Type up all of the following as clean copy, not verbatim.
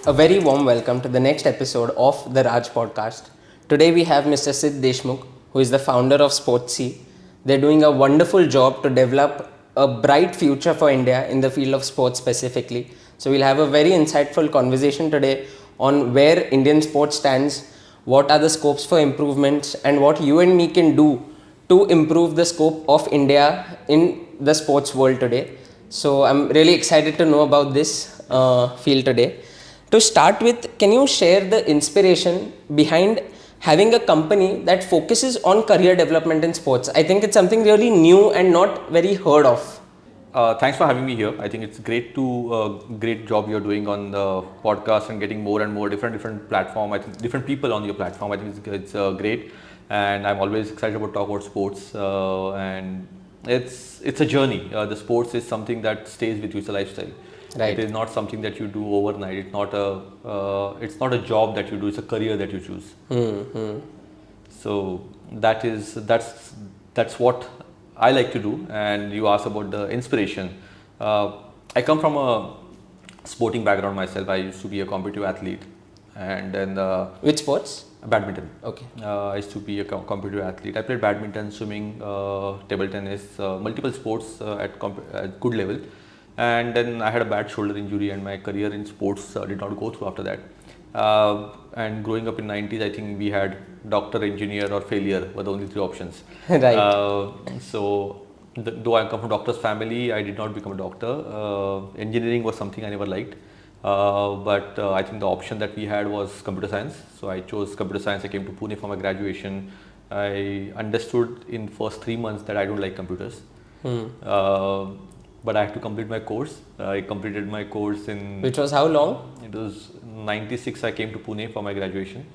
A very warm welcome to the next episode of the Raj podcast. Today we have Mr. Sid Deshmukh, who is the founder of Sportsy. They're doing a wonderful job to develop a bright future for India in the field of sports specifically. So we'll have a very insightful conversation today on where Indian sports stands, what are the scopes for improvements, and what you and me can do to improve the scope of India in the sports world today. So I'm really excited to know about this field today. To start with, can you share the inspiration behind having a company that focuses on career development in sports? I think it's something really new and not very heard of. Thanks for having me here. I think it's great job you're doing on the podcast and getting more and more different platform. I think different people on your platform. I think it's great, and I'm always excited about talk about sports. And it's a journey. The sports is something that stays with you. It's a lifestyle. Right. It is not something that you do overnight. It's not a job that you do. It's a career that you choose. So that's what I like to do. And you asked about the inspiration. I come from a sporting background myself. I used to be a competitive athlete, and then Which sports? badminton. Okay. I used to be a competitive athlete. I played badminton, swimming, table tennis, multiple sports at good level. And then I had a bad shoulder injury, and my career in sports did not go through after that. And growing up in 90s, I think we had doctor, engineer, or failure were the only three options. Right. Though I come from doctor's family, I did not become a doctor. Engineering was something I never liked. But I think the option that we had was computer science. So I chose computer science. I came to Pune for my graduation. I understood in first 3 months that I don't like computers. But I had to complete my course. I completed my course in... Which was how long? It was 96. I came to Pune for my graduation.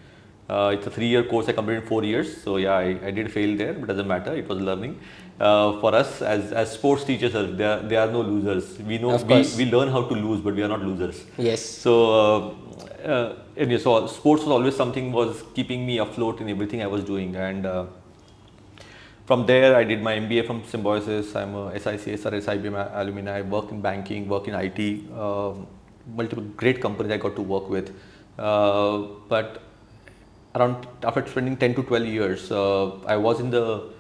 It's a 3-year course. I completed in 4 years. So yeah, I did fail there, but doesn't matter. It was learning. For us as sports teachers, there are no losers. We know we learn how to lose, but we are not losers. Yes. So so sports was always something was keeping me afloat in everything I was doing. And from there, I did my MBA from Symbiosis. I'm a SICSR, SIBM alumni. I work in banking, work in IT, multiple great companies I got to work with. But after spending 10 to 12 years, I was in the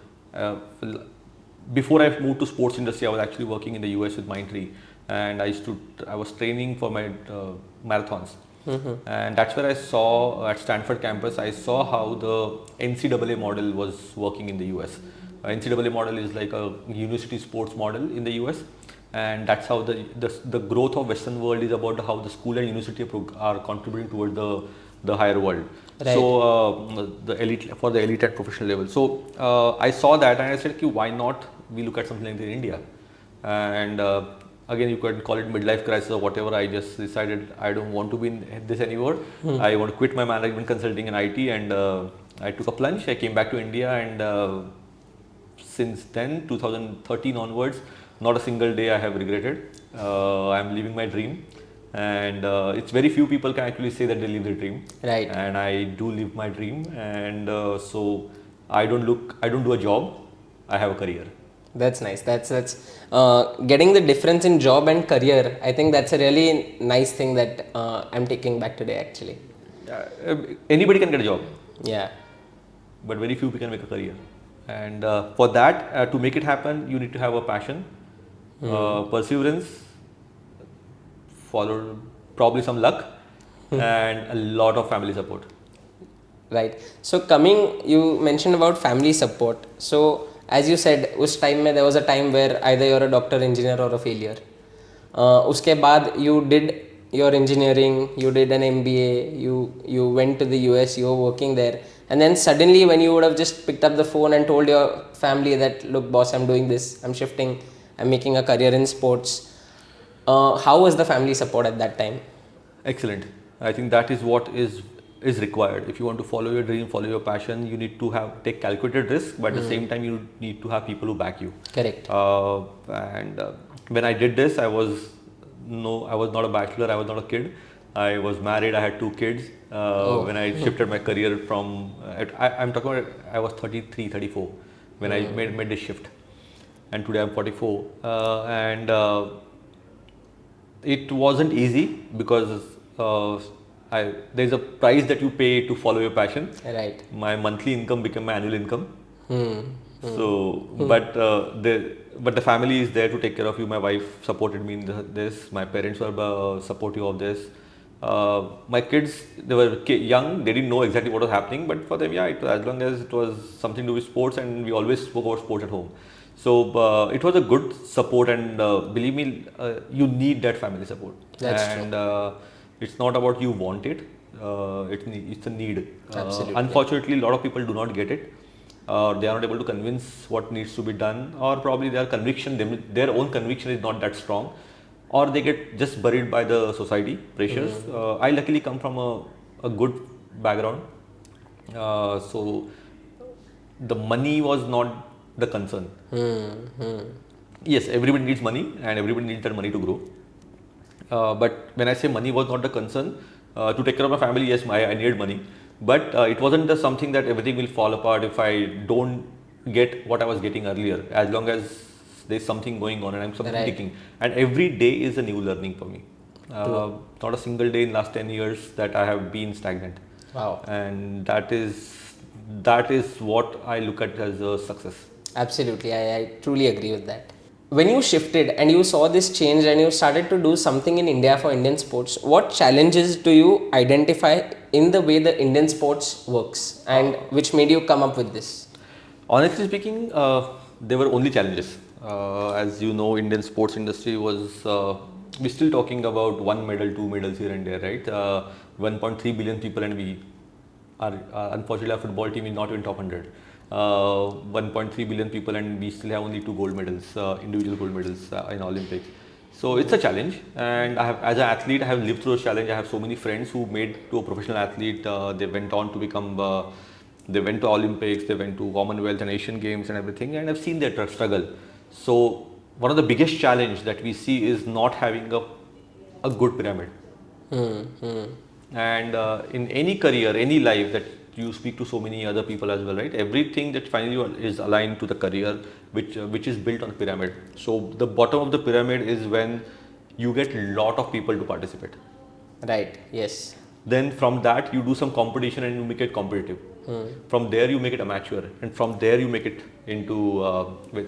before I moved to sports industry, I was actually working in the US with Mindtree, and I was training for my marathons. And that's where I saw at Stanford campus, I saw how the NCAA model was working in the US. NCAA model is like a university sports model in the US, and that's how the growth of Western world is about how the school and university are contributing toward the higher world. Right. So the elite and professional level. So I saw that and I said, okay, why not we look at something like this in India? And again, you could call it midlife crisis or whatever. I just decided I don't want to be in this anymore. I want to quit my management consulting and IT, and I took a plunge. I came back to India, and since then, 2013 onwards, not a single day I have regretted. I'm living my dream. And it's very few people can actually say that they live their dream. Right. And I do live my dream, and so I don't do a job. I have a career. That's nice. That's getting the difference in job and career. I think that's a really nice thing that I'm taking back today, actually. Anybody can get a job. Yeah. But very few people can make a career. And for that, to make it happen, you need to have a passion, perseverance, followed probably some luck, and a lot of family support. Right. So you mentioned about family support. So as you said, there was a time where either you're a doctor, engineer, or a failure. Uske baad you did your engineering, you did an MBA, you went to the US, you were working there, and then suddenly when you would have just picked up the phone and told your family that, look boss, I'm doing this, I'm shifting, I'm making a career in sports. How was the family support at that time? Excellent. I think that is what is required. If you want to follow your dream, follow your passion, you need to take calculated risk, but at the same time you need to have people who back you. Correct. And when I did this, I was not a bachelor, I was not a kid. I was married, I had 2 kids. When I shifted my career from, I'm talking about, I was 33, 34 when I made this shift. And today I'm 44. It wasn't easy because there's a price that you pay to follow your passion. Right. My monthly income became my annual income. Hmm. So, but the family is there to take care of you. My wife supported me in this. My parents were supportive of this. My kids, they were young. They didn't know exactly what was happening, but for them, yeah, as long as it was something to do with sports, and we always spoke about sports at home. So it was a good support, and believe me, you need that family support. That's and it's not about you want it. It's a need. Absolutely. Unfortunately, a lot of people do not get it. They are not able to convince what needs to be done, or probably their own conviction is not that strong, or they get just buried by the society pressures. I luckily come from a good background, so the money was not the concern. Yes, everybody needs money, and everybody needs that money to grow. But when I say money was not the concern, to take care of my family, yes, I needed money. But it wasn't something that everything will fall apart if I don't get what I was getting earlier. As long as there's something going on and I'm something taking. And every day is a new learning for me. Not a single day in last 10 years that I have been stagnant. Wow. And that is what I look at as a success. Absolutely. I truly agree with that. When you shifted and you saw this change and you started to do something in India for Indian sports, what challenges do you identify in the way the Indian sports works, and which made you come up with this? Honestly speaking, there were only challenges. As you know, Indian sports industry was, we're still talking about 1 medal, 2 medals here and there, right? 1.3 billion people, and we are, unfortunately, our football team is not even top 100. 1.3 billion people, and we still have only 2 gold medals, individual gold medals in Olympics. So it's a challenge, and as an athlete, I have lived through a challenge. I have so many friends who made to a professional athlete. They went on to become, they went to Olympics, they went to Commonwealth and Asian Games and everything, and I've seen their struggle. So one of the biggest challenge that we see is not having a good pyramid. And in any career, any life, that you speak to so many other people as well, right? Everything that finally is aligned to the career, which is built on a pyramid. So the bottom of the pyramid is when you get lot of people to participate. Right. Yes. Then from that you do some competition and you make it competitive. From there you make it amateur, and from there you make it into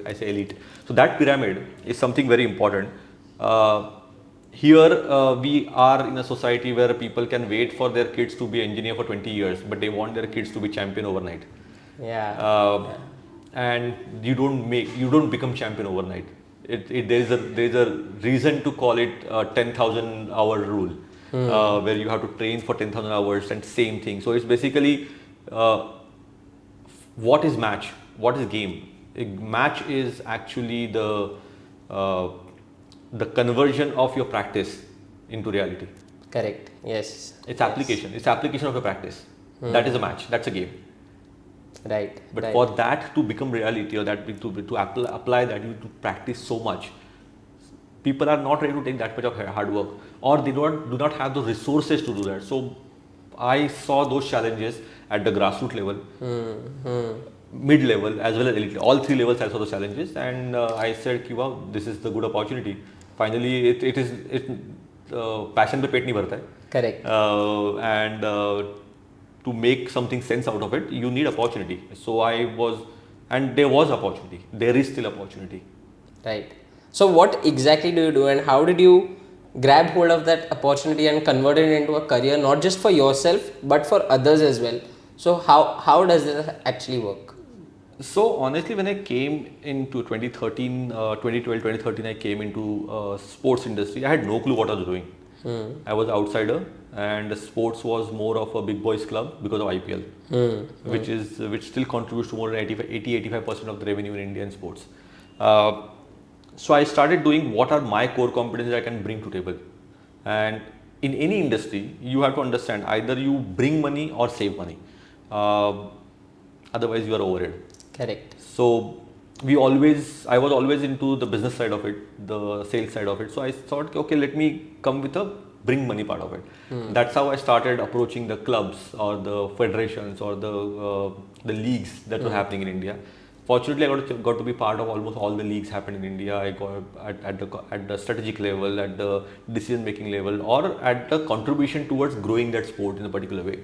I say elite. So that pyramid is something very important. Here we are in a society where people can wait for their kids to be engineer for 20 years, but they want their kids to be champion overnight. Yeah. And you don't become champion overnight. There's a reason to call it 10,000 hour rule, where you have to train for 10,000 hours and same thing. So it's basically what is match? What is game? A match is actually the conversion of your practice into reality. Correct. Yes. It's application. It's application of your practice. That is a match. That's a game. Right. But for that to become reality, or that to apply that, you need to practice so much. People are not ready to take that much of hard work, or they do not have the resources to do that. So I saw those challenges at the grassroots level, mid level as well as elite. All 3 levels I saw the challenges, and I said, wow, this is the good opportunity. Finally, it is passion पे पेट नहीं भरता है. Correct. And to make something sense out of it, you need opportunity. So there was opportunity. There is still opportunity. Right. So what exactly do you do, and how did you grab hold of that opportunity and convert it into a career, not just for yourself but for others as well? So how does this actually work? So honestly, when I came into 2013, 2012, 2013, I came into sports industry. I had no clue what I was doing. I was outsider, and sports was more of a big boys club because of IPL, which still contributes to more than 80-85% of the revenue in Indian sports. So I started doing what are my core competencies I can bring to table. And in any industry, you have to understand either you bring money or save money. Otherwise, you are overhead. Correct. So I was always into the business side of it, the sales side of it. So I thought, okay, let me come with a bring money part of it. That's how I started approaching the clubs or the federations or the leagues that were happening in India. Fortunately, I got to be part of almost all the leagues happen in India. I got at the strategic level, at the decision making level, or at the contribution towards growing that sport in a particular way.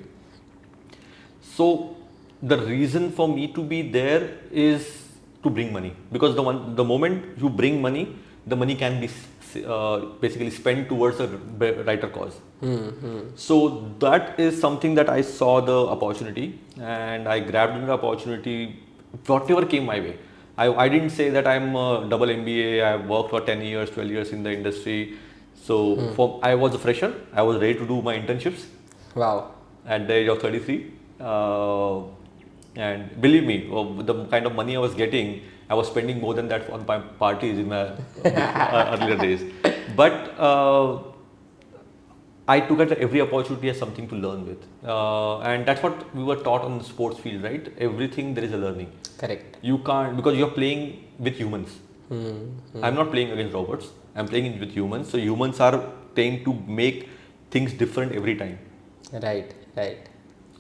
So the reason for me to be there is to bring money, because the moment you bring money, the money can be basically spent towards a brighter cause. So that is something that I saw the opportunity, and I grabbed the opportunity, whatever came my way. I didn't say that I'm a double MBA. I worked for 10 years, 12 years in the industry. So I was a fresher. I was ready to do my internships. Wow. At the age of 33. And believe me, the kind of money I was getting, I was spending more than that on parties in my earlier days. But I took at every opportunity as something to learn with. And that's what we were taught on the sports field, right? Everything there is a learning. Correct. You can't, because you're playing with humans. I'm not playing against robots. I'm playing with humans. So humans are trying to make things different every time. Right.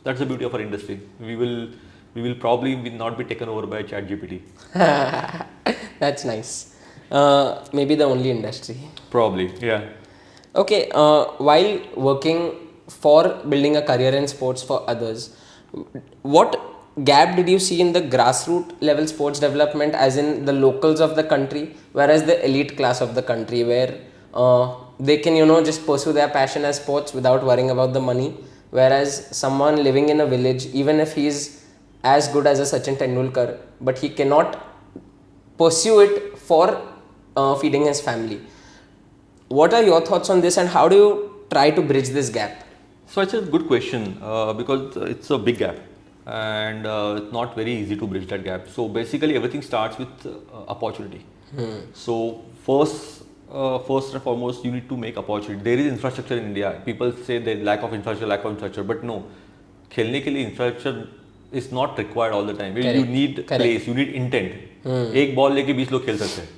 That's the beauty of our industry. We will probably not be taken over by ChatGPT. That's nice. Maybe the only industry. Probably, yeah. Okay, while working for building a career in sports for others, what gap did you see in the grassroots level sports development, as in the locals of the country, whereas the elite class of the country, where they can, just pursue their passion as sports without worrying about the money, whereas someone living in a village, even if he is as good as a Sachin Tendulkar, but he cannot pursue it for feeding his family. What are your thoughts on this, and how do you try to bridge this gap? So it's a good question, because it's a big gap, and it's not very easy to bridge that gap. So basically everything starts with opportunity. So first and foremost, you need to make opportunity. There is infrastructure in India. People say there lack of infrastructure, but no, खेलने के लिए infrastructure is not required all the time. You need place, you need intent. एक ball लेके 20 लोग खेल सकते हैं.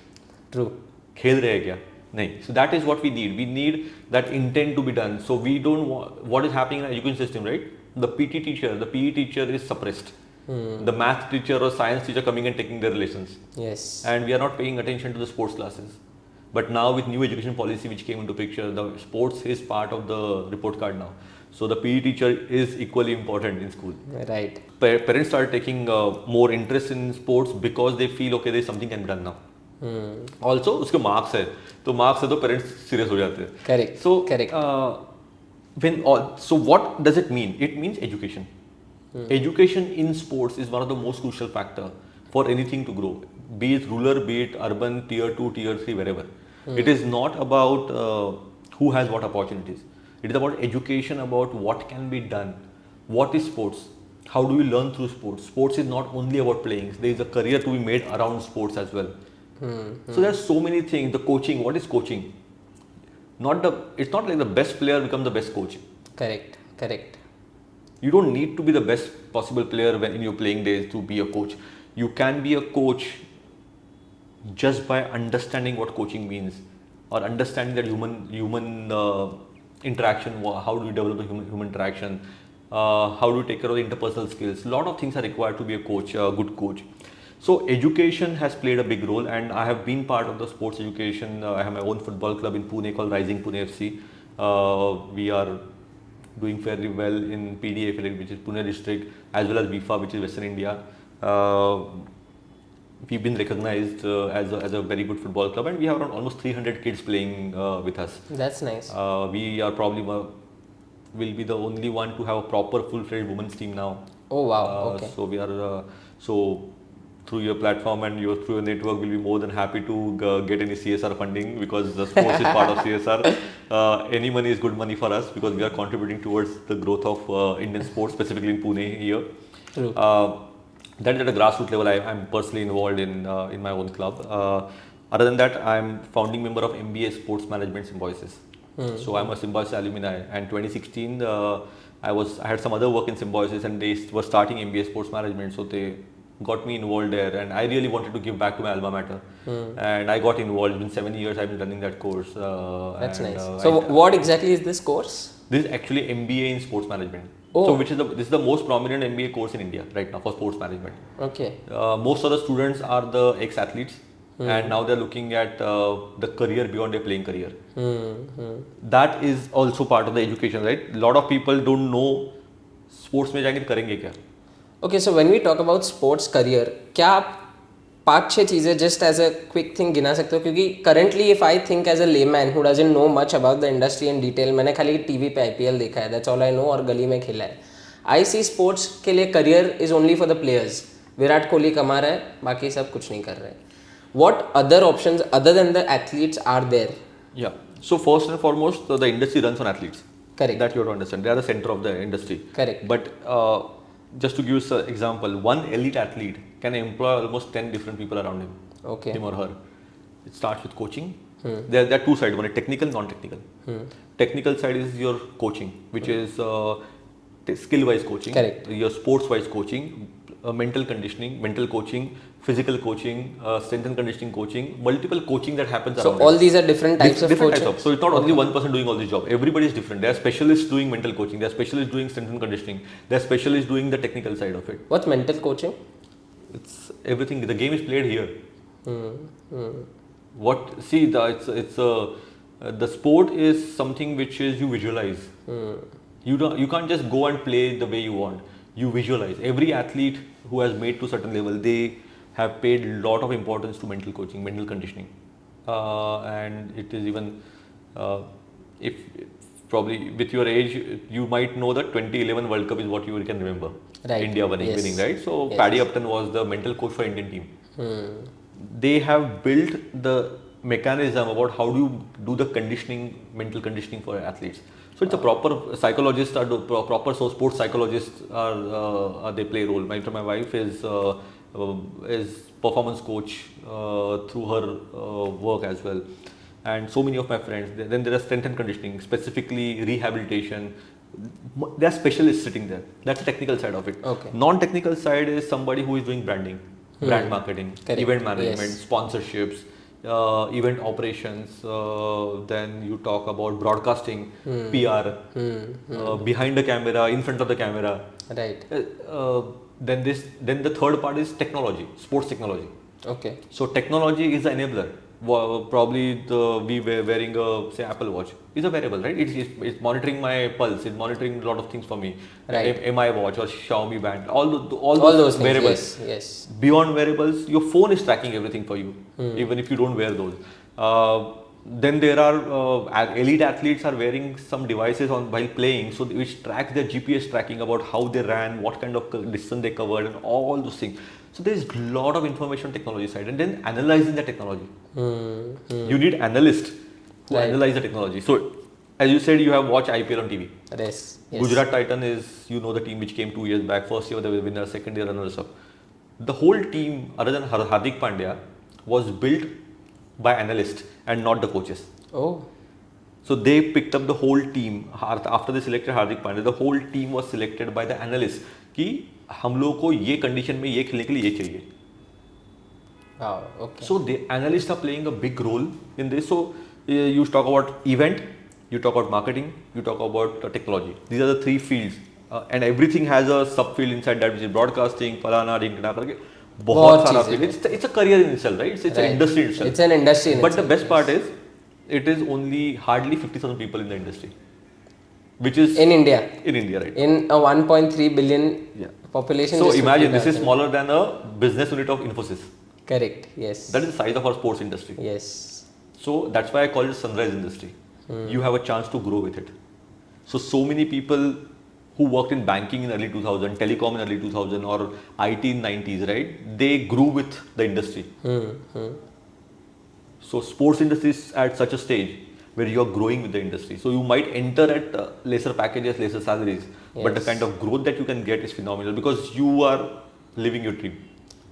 True. खेल रहे हैं क्या? नहीं. So that is what we need. We need that intent to be done. So we don't want, what is happening in the education system, right? The PE teacher is suppressed. The math teacher or science teacher coming and taking their lessons. Yes. And we are not paying attention to the sports classes. But now with new education policy which came into picture, the sports is part of the report card now. So the PE teacher is equally important in school. Right. Parents start taking more interest in sports because they feel okay, there's something can be done now. Also उसके marks है, तो marks है तो parents serious हो जाते हैं. Correct. So correct. So what does it mean? It means education. Education in sports is one of the most crucial factor for anything to grow, be it rural, be it urban, tier 2, tier 3, wherever. It is not about who has what opportunities. It is about education, about what can be done. What is sports? How do we learn through sports? Sports is not only about playing. There is a career to be made around sports as well. So there are so many things. The coaching, what is coaching? It's not like the best player becomes the best coach. Correct. You don't need to be the best possible player when in your playing days to be a coach. You can be a coach just by understanding what coaching means, or understanding that human interaction. How do you develop the human interaction? How do you take care of the interpersonal skills? A lot of things are required to be a coach, a good coach. So education has played a big role, and I have been part of the sports education. I have my own football club in Pune called Rising Pune FC. We are doing fairly well in PDA affiliate, which is Pune district, as well as BIFA, which is Western India. We've been recognized as a very good football club, and we have around almost 300 kids playing with us. That's nice. We are probably will be the only one to have a proper full-fledged women's team now. Oh wow. Okay. So we are through your platform and through your network, we'll be more than happy to get any CSR funding, because the sports is part of CSR. Any money is good money for us, because we are contributing towards the growth of Indian sports, specifically in Pune here. True. That is at a grassroots level. I'm personally involved in my own club. Other than that, I'm founding member of MBA Sports Management Symbiosis. So I'm a Symbiosis alumni, and 2016 I had some other work in Symbiosis, and they were starting MBA Sports Management, so they got me involved there, and I really wanted to give back to my alma mater, and I got involved. It's been 7 years I've been running that course. That's nice. So what exactly is this course? This is actually MBA in Sports Management. Oh. So this is the most prominent MBA course in India right now for sports management. Okay. Most of the students are the ex-athletes, and now they're looking at the career beyond their playing career. That is also part of the education, right? A lot of people don't know sports में जाएंगे तो करेंगे क्या. Okay, so when we talk about sports career, क्या आप 5-6 चीज़ें just as a quick thing गिना सकते हो? क्योंकि currently if I think as a layman who doesn't know much about the industry in detail, मैंने खाली टीवी पे IPL देखा है, that's all I know, और गली में खेला है. I see sports के लिए career is only for the players. Virat Kohli कमा रहा है, बाकी सब कुछ नहीं कर रहे हैं. What other options other than the athletes are there? Yeah. So first and foremost, the industry runs on athletes. Correct. That you have to understand. They are the center of the industry. Correct. But just to give you an example, one elite athlete can employ almost 10 different people around him. Okay. Him or her. It starts with coaching. There are two sides. One is technical, non-technical. Technical side is your coaching, which is skill-wise coaching. Correct. Your sports-wise coaching, mental conditioning, mental coaching, physical coaching, strength and conditioning coaching, multiple coaching that happens around. So all these are different types of different coaching? types of. So it's not only one person doing all this job. Everybody is different. There are specialists doing mental coaching. There are specialists doing strength and conditioning. There are specialists doing the technical side of it. What's mental coaching? It's everything. The game is played here. What? See, the sport is something which is you visualize. You can't just go and play the way you want. You visualize. Every athlete who has made to a certain level, they have paid a lot of importance to mental coaching, mental conditioning, and it is even if probably with your age you might know that 2011 World Cup is what you can remember. Right. India winning, right? So Yes. Paddy Upton was the mental coach for Indian team. They have built the mechanism about how do you do the conditioning, mental conditioning for athletes. So it's a proper psychologist or proper sports psychologists are they play a role. My wife is performance coach through her work as well, and so many of my friends. Then there are strength and conditioning, specifically rehabilitation. There are specialists sitting there. That's the technical side of it. Okay. Non-technical side is somebody who is doing branding, brand marketing, Correct. event management, Yes. sponsorships, event operations. Then you talk about broadcasting, PR, behind the camera, in front of the camera. Right. Then the third part is technology, sports technology. Okay. So technology is the enabler. Probably we were wearing a say Apple Watch is a wearable, right? It's monitoring my pulse. It's monitoring a lot of things for me. Right. MI watch or Xiaomi band. All those things, wearables. yes. Beyond wearables, your phone is tracking everything for you, even if you don't wear those. Then there are elite athletes are wearing some devices while playing, so which tracks their GPS tracking about how they ran, what kind of distance they covered, and all those things. So there is a lot of information on technology side, and then analyzing the technology. You need analysts who Right. analyze the technology. So as you said, you have watched IPL on TV. Yes. Gujarat Titan is, the team which came 2 years back. First year they were winners, second year runners up. The whole team, other than Hardik Pandya, was built by analysts and not the coaches. Oh. So they picked up the whole team. After they selected Hardik Pandya, the whole team was selected by the analysts कि हम लोगों को ये condition में ये खेलने के लिए ये चाहिए. Wow. Okay. So the analysts are playing a big role in this. So you talk about event, you talk about marketing, you talk about technology. These are the three fields, and everything has a subfield inside that, which is broadcasting, फलाना ढिंकना करके बहुत सारा field. It's a career in itself, right? It's an industry in itself. It's an industry in But itself. the best part is, it is only hardly 50,000 people in the industry, which is In India. In India, right? In a 1.3 billion population. So just imagine this is 50,000. smaller than a business unit of Infosys. Correct. Yes. That is the size of our sports industry. Yes. So that's why I call it sunrise industry. You have a chance to grow with it. So many people who worked in banking in early 2000, telecom in early 2000, or IT in 90s, right? They grew with the industry. So sports industry is at such a stage where you are growing with the industry. So you might enter at lesser packages, lesser salaries, but the Yes. kind of growth that you can get is phenomenal because you are living your dream.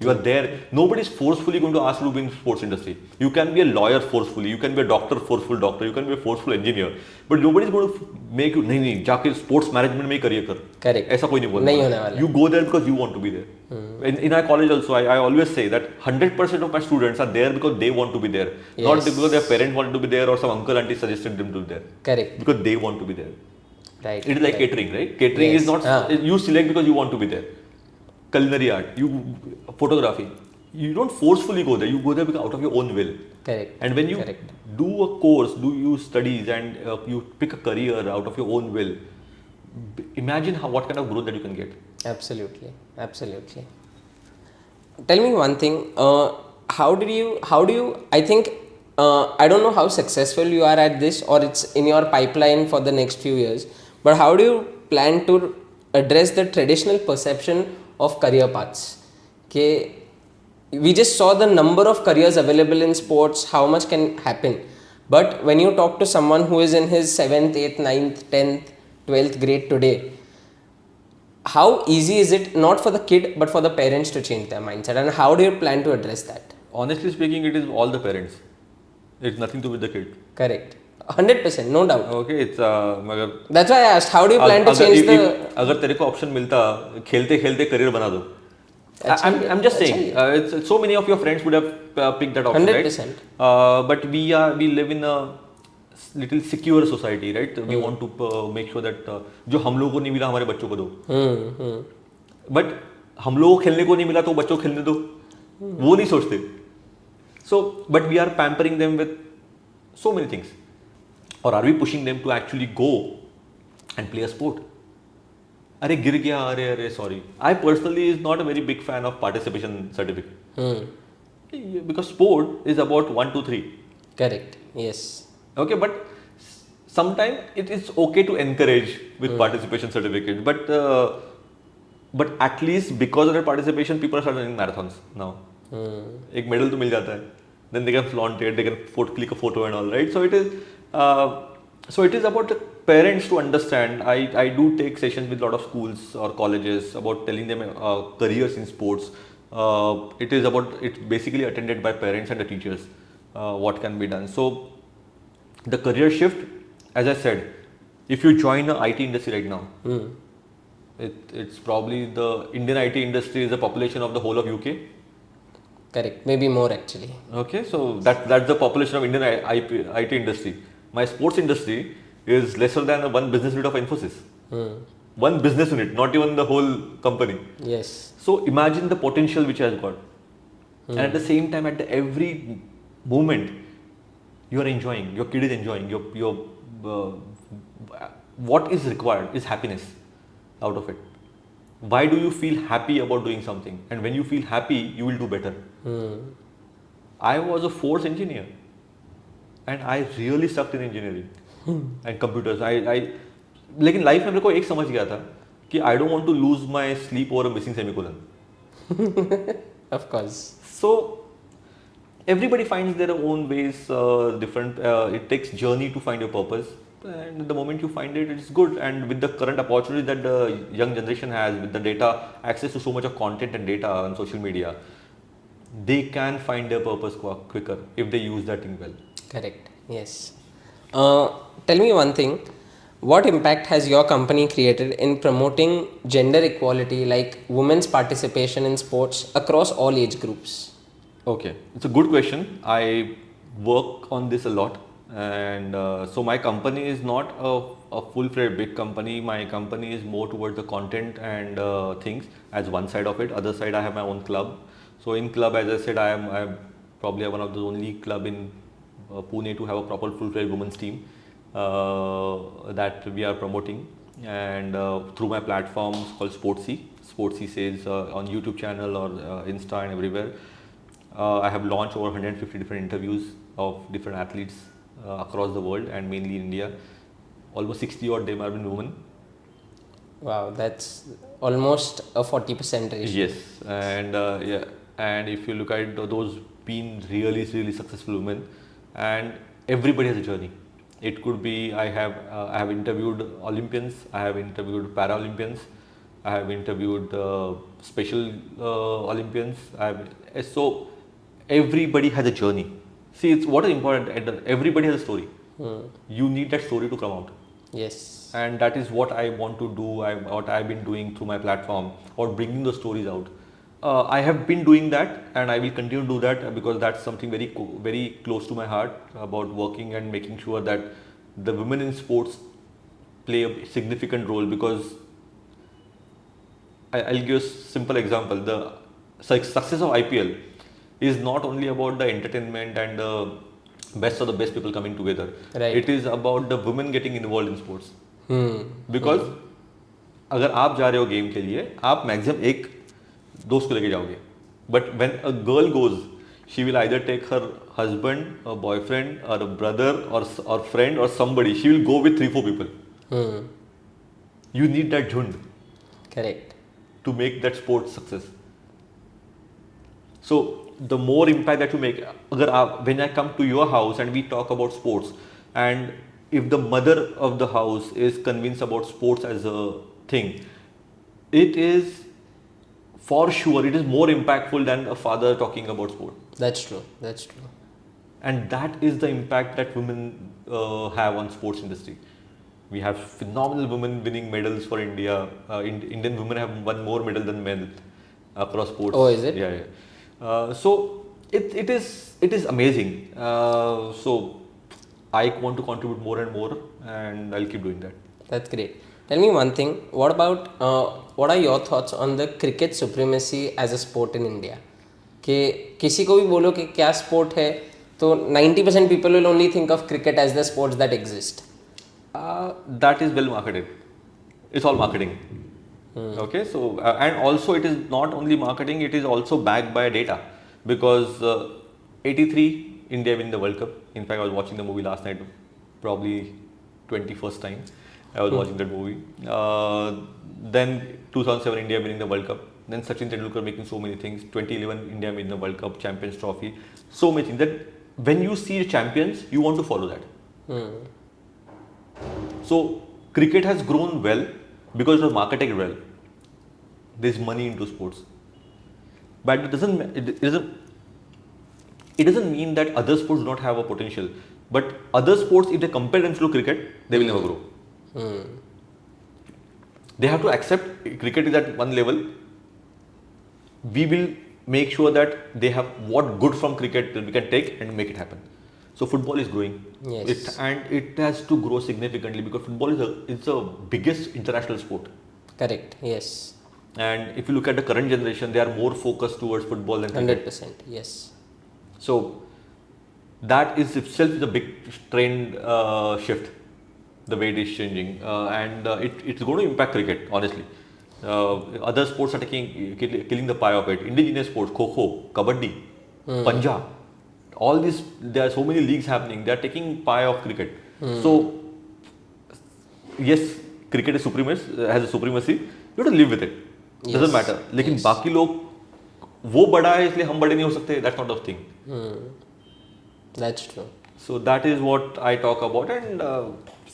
You are there. Nobody is forcefully going to ask you to be in sports industry. You can be a lawyer forcefully. You can be a doctor, forceful doctor. You can be a forceful engineer. But nobody is going to make you नहीं जाके sports management में ही career कर. Correct. ऐसा कोई नहीं बोलता. नहीं होने वाला. You go there because you want to be there. In our college also, I always say that 100% of my students are there because they want to be there. Not Yes. because their parents wanted to be there or some uncle auntie suggested them to be there. Correct. Because they want to be there. Right. It is like right. catering, right? Catering Yes. is not you select because you want to be there. Culinary art, photography, you don't forcefully go there. You go there because out of your own will. Correct. And when you Correct. do a course, do you studies, and you pick a career out of your own will, imagine what kind of growth that you can get. Absolutely. Absolutely. Tell me one thing. How do you? I think I don't know how successful you are at this, or it's in your pipeline for the next few years. But how do you plan to address the traditional perception of career paths? Okay, we just saw the number of careers available in sports. How much can happen? But when you talk to someone who is in his 7th, 8th, 9th, 10th, 12th grade today, how easy is it not for the kid but for the parents to change their mindset, and how do you plan to address that? Honestly speaking, it is all the parents. It's nothing to do with the kid. Correct. 100%, no doubt. Okay, it's मगर That's why I asked, how do you plan to change the अगर तेरे को option मिलता खेलते खेलते career बना दो. अच्छा ही है, I'm just अच्छा saying, ही है. it's so many of your friends would have picked that option, 100%. right? But we live in a little secure society, right? We want to make sure that जो हम लोगों को नहीं मिला हमारे बच्चों को दो. But हम लोगों को खेलने को नहीं मिला तो बच्चों को खेलने दो. वो नहीं सोचते. So, but we are pampering them with so many things. Or are we pushing them to actually go and play a sport? अरे गिर गया अरे sorry. I personally is not a very big fan of participation certificate. Because sport is about 1, 2, 3. Correct. Yes. Okay, but sometimes it is okay to encourage with participation certificate. But at least because of that participation, people are starting running marathons now. एक medal तो मिल जाता है. Then they can flaunt it, they can click a photo and all, right? So it is about the parents to understand. I do take sessions with a lot of schools or colleges about telling them careers in sports. It's basically attended by parents and the teachers. What can be done? So the career shift, as I said, if you join the IT industry right now, it's probably the Indian IT industry is the population of the whole of UK. Correct. Maybe more actually. Okay, so that's the population of Indian IT industry. My sports industry is lesser than one business unit of Infosys. One business unit, not even the whole company. Yes. So imagine the potential which has got. And at the same time, every moment, you are enjoying. Your kid is enjoying. Your what is required is happiness out of it. Why do you feel happy about doing something? And when you feel happy, you will do better. I was a force engineer, and I really sucked in engineering and computers. लेकिन life में मेरे को एक समझ गया था कि I don't want to lose my sleep over a missing semicolon. Of course. So everybody finds their own ways, different. It takes journey to find your purpose. And the moment you find it, it's good. And with the current opportunity that the young generation has, with the data, access to so much of content and data on social media, they can find their purpose quicker if they use that thing well. Correct. Yes. Tell me one thing. What impact has your company created in promoting gender equality, like women's participation in sports across all age groups? Okay, it's a good question. I work on this a lot. And so my company is not a full-fledged big company. My company is more towards the content and things as one side of it. Other side, I have my own club. So in club, as I said, I am probably one of the only club in Pune to have a proper full-fledged women's team that we are promoting. And through my platforms called Sportsy. Sportsy says on YouTube channel or Insta and everywhere. I have launched over 150 different interviews of different athletes across the world and mainly in India. Almost 60 odd them have been women. Wow, that's almost a 40% ratio. Yes, and and if you look at those being really successful women, and everybody has a journey. It could be I have interviewed Olympians, I have interviewed Paralympians, I have interviewed Special Olympians. So everybody has a journey. See, it's what is important. Everybody has a story. You need that story to come out. Yes. And that is what I want to do. What I've been doing through my platform, or bringing the stories out. I have been doing that, and I will continue to do that because that's something very close to my heart about working and making sure that the women in sports play a significant role because I'll give you a simple example. The success of IPL is not only about the entertainment and the best of the best people coming together. Right. It is about the women getting involved in sports. Because अगर आप जा रहे हो game के लिए आप maximum एक दोस्त को लेके जाओगे but when a girl goes she will either take her husband a boyfriend or a brother or friend or somebody she will go with 3-4 people you need that झुंड Correct. to make that sport success. So the more impact that you make, when I come to your house and we talk about sports, and if the mother of the house is convinced about sports as a thing, it is for sure it is more impactful than a father talking about sport. That's true. That's true. And that is the impact that women have on sports industry. We have phenomenal women winning medals for India. Indian women have won more medals than men across sports. Oh, is it? Yeah, yeah. So it is amazing. So I want to contribute more and more, and I'll keep doing that. That's great. Tell me one thing. What are your thoughts on the cricket supremacy as a sport in India? कि किसी को भी बोलो कि क्या sport है, तो 90% people will only think of cricket as the sports that exist. That is well marketed. It's all marketing. Okay, so and also it is not only marketing; it is also backed by data. Because 83 India win the World Cup. In fact, I was watching the movie last night, probably 21st time. I was watching that movie. Then 2007 India winning the World Cup. Then Sachin Tendulkar making so many things. 2011 India winning the World Cup, Champions Trophy. So many things that when you see champions, you want to follow that. So cricket has grown well because it was marketed well. There's money into sports, but it doesn't mean that other sports do not have a potential. But other sports, if they compare them to cricket, they will never grow. They have to accept cricket is at one level. We will make sure that they have what good from cricket that we can take and make it happen. So football is growing. Yes. It has to grow significantly because football is the biggest international sport. Correct. Yes. And if you look at the current generation, they are more focused towards football than cricket. 100%. Yes. So that is itself is a big trend shift. The way it is changing, and it's going to impact cricket. Honestly, other sports are killing the pie of it. Indigenous sports, kho-kho, kabaddi, panja. All these, there are so many leagues happening. They are taking pie of cricket. So yes, cricket is has a supremacy. You have to live with it. Yes. Doesn't matter. लेकिन बाकी लोग वो बड़ा है इसलिए हम बड़े नहीं हो सकते. That sort of thing. That's true. So that is what I talk about, and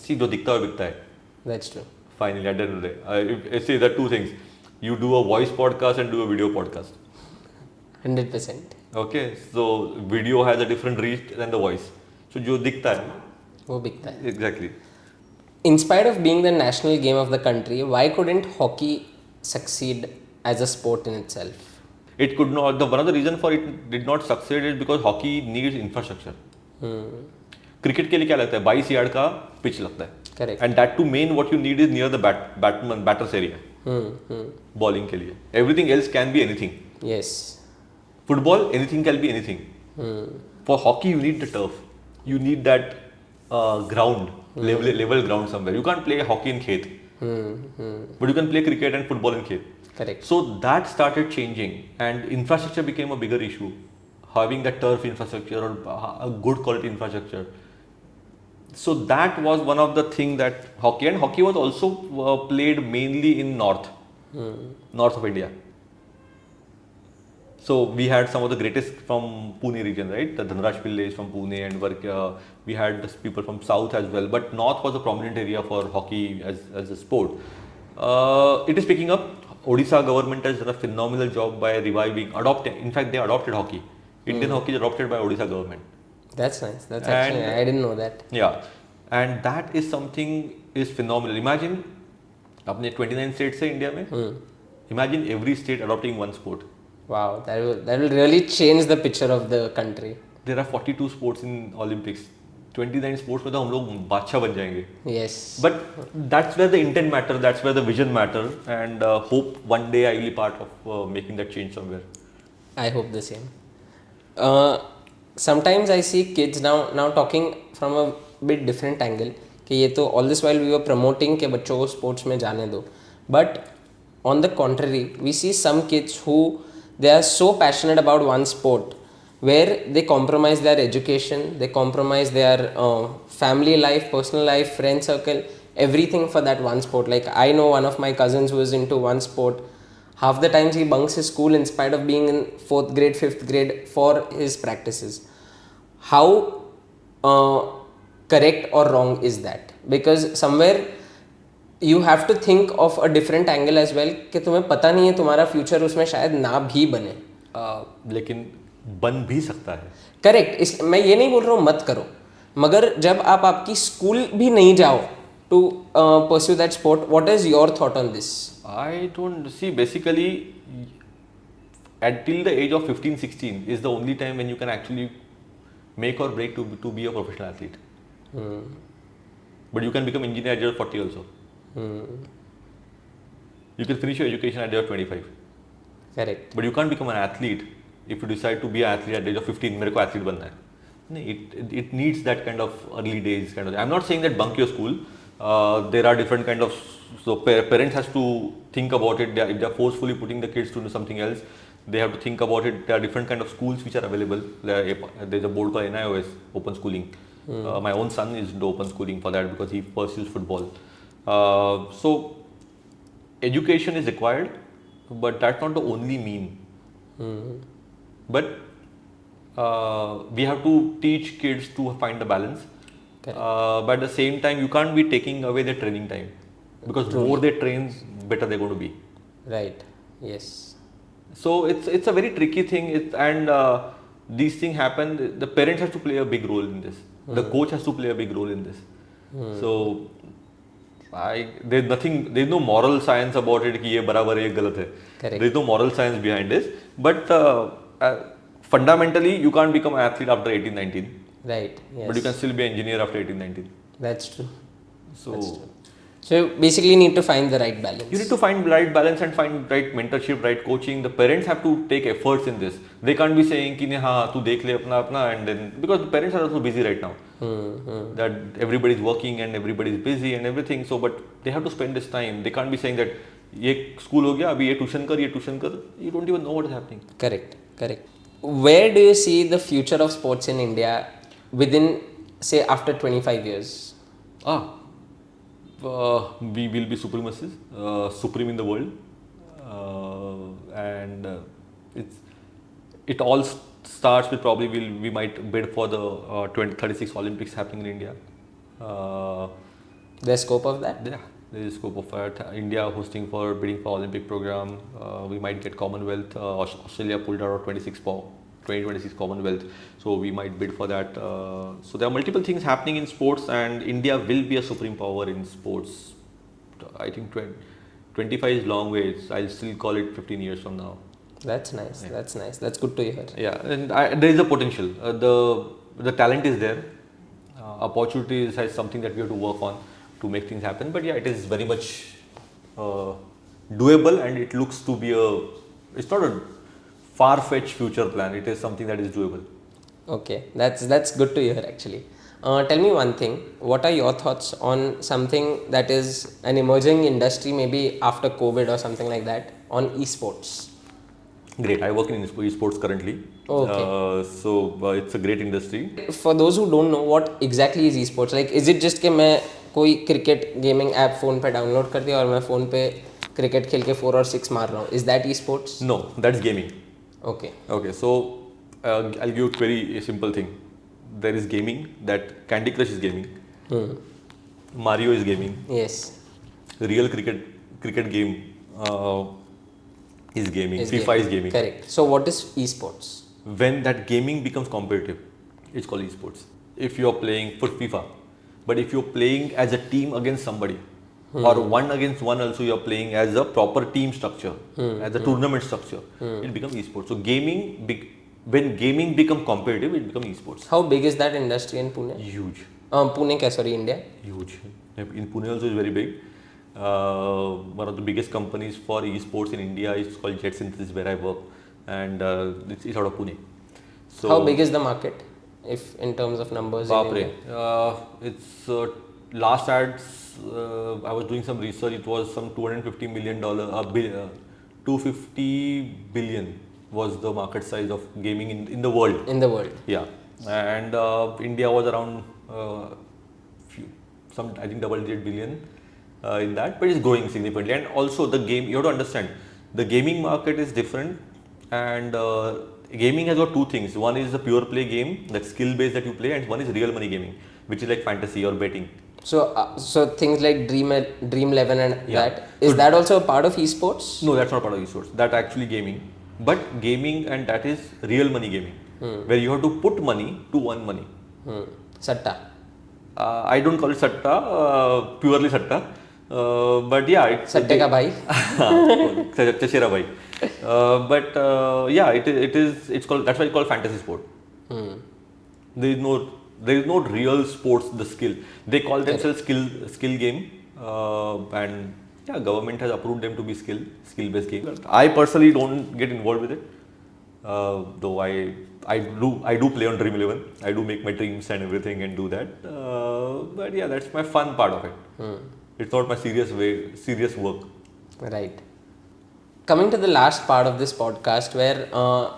see जो दिखता है वो बिकता है. That's true. Finally, at the end of the day, say there are two things. You do a voice podcast and do a video podcast. 100%. Okay, so video has a different reach than the voice. So जो दिखता है वो बिकता है. Exactly. In spite of being the national game of the country, why couldn't hockey succeed as a sport in itself? It could not. One of the reason for it did not succeed is because hockey needs infrastructure. Cricket के लिए क्या लगता है 22 yard का pitch लगता है. Correct. And that to main what you need is near the batter's area. Bowling के लिए. Everything else can be anything. Yes. Football, anything can be anything. For hockey, you need the turf. You need that ground, level ground somewhere. You can't play hockey in khet. But you can play cricket and football in khet. Correct. So that started changing, and infrastructure became a bigger issue. Having that turf infrastructure or a good quality infrastructure. So that was one of the things that hockey was also played mainly in north of India. So we had some of the greatest from Pune region, right? The Dhanraj Pillai is from Pune, and we had people from south as well. But north was a prominent area for hockey as a sport. It is picking up. Odisha government has done a phenomenal job by adopting. In fact, they adopted hockey. Indian hockey is adopted by Odisha government. That's nice. That's actually, I didn't know that. Yeah, and that is something is phenomenal. Imagine, अपने 29 states है India में. Imagine every state adopting one sport. Wow, that will really change the picture of the country. There are 42 sports in Olympics. 29 sports में तो हम लोग बादशाह बन जाएंगे. Yes. But that's where the intent matter, that's where the vision matter, and hope one day I will be part of making that change somewhere. I hope the same. Sometimes I see kids now talking from a bit different angle कि ये तो all this while we were promoting कि बच्चों को sports में जाने दो, but on the contrary we see some kids who they are so passionate about one sport where they compromise their education, they compromise their family life, personal life, friend circle, everything for that one sport. Like I know one of my cousins who is into one sport. Half the times he bunks his school in spite of being in 4th grade, 5th grade for his practices. How correct or wrong is that? Because somewhere you have to think of a different angle as well कि तुम्हें पता नहीं है तुम्हारा future उसमें शायद ना भी बने. लेकिन बन भी सकता है. करेक्ट. इस मैं ये नहीं बोल रहा हूँ मत करो, मगर जब आप आपकी स्कूल भी नहीं जाओ to pursue that sport, what is your thought on this? I don't see, basically until the age of 15-16 is the only time when you can actually make or break to be a professional athlete. But you can become engineer at the age of 40 also. You can finish your education at the age of 25. Correct. But you can't become an athlete if you decide to be an athlete at the age of 15. मेरे को athlete बनना है. It needs that kind of early days kind of. I'm not saying that bunk your school. There are different kind of, so parents has to think about it. If they are forcefully putting the kids to do something else, they have to think about it. There are different kind of schools which are available. There's a board called NIOS, open schooling. My own son is into open schooling for that because he pursues football. So education is required, but that's not the only mean. But we have to teach kids to find the balance. But at the same time, you can't be taking away their training time, because more they train, better they're going to be. Right. Yes. So it's a very tricky thing, and these things happen. The parents have to play a big role in this. The coach has to play a big role in this. So there's no moral science about it कि ये बराबर है ये गलत है. Correct. There's no moral science behind this. But fundamentally, you can't become an athlete after 18-19. Right. Yes. But you can still be an engineer after 18-19. That's true. So That's true. So basically, you need to find the right balance. You need to find right balance and find right mentorship, right coaching. The parents have to take efforts in this. They can't be saying कि हाँ तू देख ले अपना and then, because the parents are also busy right now. That everybody is working and everybody is busy and everything. So but they have to spend this time. They can't be saying that ये school हो गया अभी ये tuition कर. You don't even know what is happening. Correct. Correct. Where do you see the future of sports in India within, say, after 25 years? We will be supremacists, supreme in the world, and it all starts with probably we might bid for the 2036 Olympics happening in India. There's scope of that? Yeah, there is scope of that. India hosting for bidding for Olympic program. We might get Commonwealth. Australia pulled out of 2026 Commonwealth, so we might bid for that. So there are multiple things happening in sports, and India will be a supreme power in sports. I think 25 is long ways. I'll still call it 15 years from now. That's nice. Yeah. That's nice. That's good to hear. Yeah, and there is a potential. The talent is there. Opportunity is something that we have to work on to make things happen. But yeah, it is very much doable, and it looks to be it's not a far-fetched future plan. It is something that is doable. Okay, that's good to hear actually. Tell me one thing. What are your thoughts on something that is an emerging industry, maybe after COVID or something like that, on esports? Great. I work in esports currently. Okay. So it's a great industry. For those who don't know, what exactly is esports? Like, is it just कि मैं कोई cricket gaming app phone पे download कर दिया और मैं phone पे cricket खेल के 4 और 6 मार रहा हूँ? Is that esports? No, that's gaming. Okay. Okay. So I'll give you a very simple thing. There is gaming. That Candy Crush is gaming. Mario is gaming. Yes. Real cricket game is gaming. FIFA is gaming. Correct. So what is esports? When that gaming becomes competitive, it's called esports. If you are playing for FIFA, but if you're playing as a team against somebody, or one against one also, you are playing as a proper team structure, as a tournament structure, it becomes esports. So when gaming becomes competitive, it becomes esports. How big is that industry in Pune? Huge. Pune, sorry, India. Huge. In Pune also is very big. One of the biggest companies for esports in India is called Jet Synthesis, where I work, and it's out of Pune. So How big is the market, if in terms of numbers? In Bapre. India? It's last ads. I was doing some research. It was some $250 million. 250 billion was the market size of gaming in the world. In the world. Yeah, and India was around some I think double-digit billion in that, but it's growing significantly. And also the game, you have to understand, the gaming market is different, and gaming has got two things. One is the pure play game, that's skill based that you play, and one is real money gaming, which is like fantasy or betting. So things like Dream 11 and that, is that also a part of esports? No, that's not part of esports. That's actually gaming. But gaming, and that is real money gaming, where you have to put money to earn money. Satta. I don't call it satta, purely satta. But yeah, it's Satte ka bhai. Chachera bhai. But yeah, it's called, that's why it's called fantasy sport. There is no real sports, the skill. They call themselves skill game, and yeah, government has approved them to be skill based game. I personally don't get involved with it, though I do play on Dream 11. I do make my dreams and everything and do that. But yeah, that's my fun part of it. It's not my serious work. Right. Coming to the last part of this podcast, where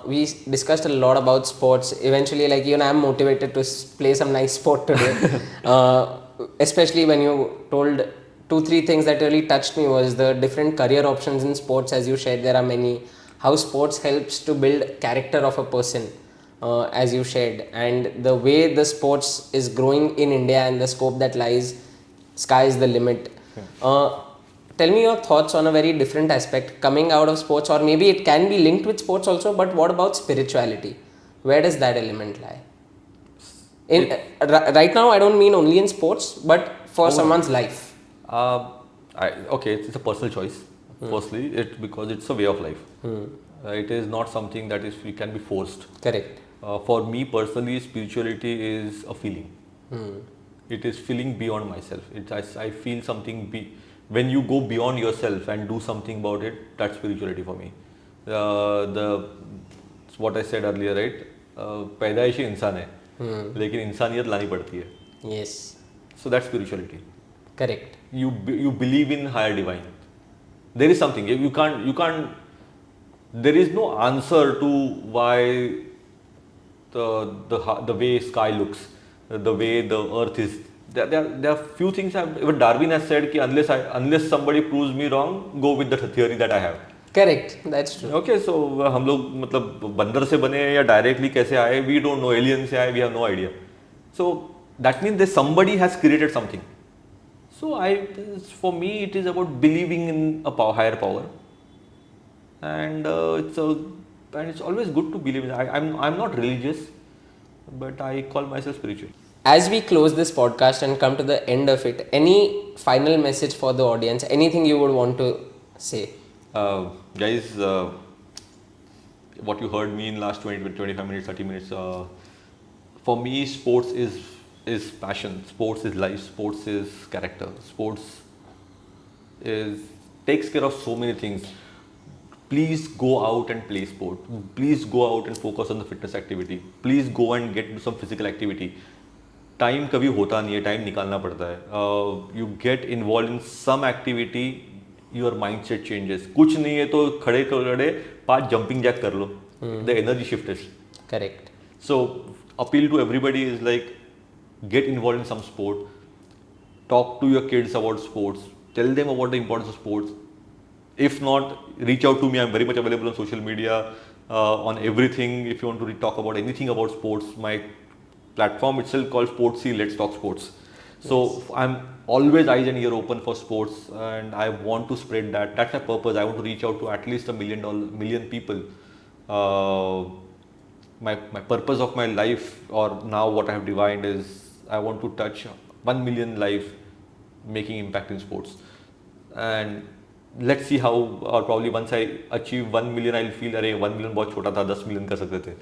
we discussed a lot about sports. Eventually, like, I'm motivated to play some nice sport today. Especially when you told 2-3 things that really touched me was the different career options in sports. As you shared, there are many. How sports helps to build character of a person, as you shared, and the way the sports is growing in India and the scope that lies, sky is the limit. Tell me your thoughts on a very different aspect coming out of sports, or maybe it can be linked with sports also, but what about spirituality? Where does that element lie? Right now, I don't mean only in sports, but for someone's life. Okay, it's a personal choice. Firstly, because it's a way of life. It is not something that can be forced. Correct. For me personally, spirituality is a feeling. It is feeling beyond myself. I feel something. When you go beyond yourself and do something about it, that's spirituality for me. What I said earlier, right? पैदाइशी इंसान है, लेकिन इंसानियत लानी पड़ती है. Yes. So that's spirituality. Correct. You believe in higher divine. There is something. You can't. There is no answer to why the way sky looks, the way the earth is. There are few things. Even Darwin has said that unless somebody proves me wrong, go with the theory that I have. Correct. That's true. Okay, so हम लोग मतलब बंदर से बने या directly कैसे आए? We don't know. Alien से आए? We have no idea. So that means that somebody has created something. So for me, it is about believing in a higher power, and it's always good to believe in. I'm not religious, but I call myself spiritual. As we close this podcast and come to the end of it, any final message for the audience? Anything you would want to say? Guys, what you heard me in last 20, 25 minutes, 30 minutes, for me, sports is passion, sports is life, sports is character, sports takes care of so many things. Please go out and play sport. Please go out and focus on the fitness activity. Please go and get some physical activity. Time कभी होता नहीं है, time निकालना पड़ता है. You get involve in some activity, your mind set changes. कुछ नहीं है तो खड़े 5 जंपिंग जैक कर लो, the energy shift is correct. So appeal to everybody is like get involve in some sport, talk to your kids about sports, tell them about the importance of sports. If not, reach out to me. I'm very much available on social media, on everything. If you want to talk about anything about sports, my platform itself called Sportsy, Let's Talk Sports. So I'm always eyes and ear open for sports, and I want to spread that. That's my purpose. I want to reach out to at least 1 million people. My purpose of my life, or now what I have divined, is I want to touch 1 million life, making impact in sports. And let's see how, or probably once I achieve 1 million, I'll feel अरे 1 million बहुत छोटा था, 10 million कर सकते थे,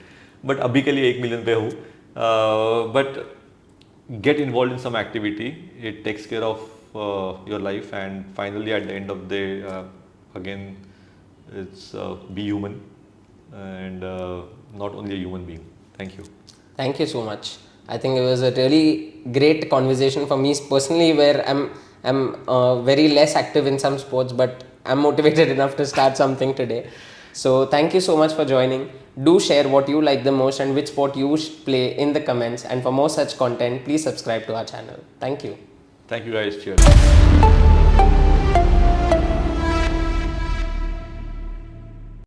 but अभी के लिए 1 million पे हूँ. But get involved in some activity. It takes care of your life, and finally, at the end of the day, again, it's be human and not only a human being. Thank you. Thank you so much. I think it was a really great conversation for me personally, where I'm very less active in some sports, but I'm motivated enough to start something today. So thank you so much for joining. Do share what you like the most and which sport you play in the comments. And for more such content, please subscribe to our channel. Thank you. Thank you guys. Cheers.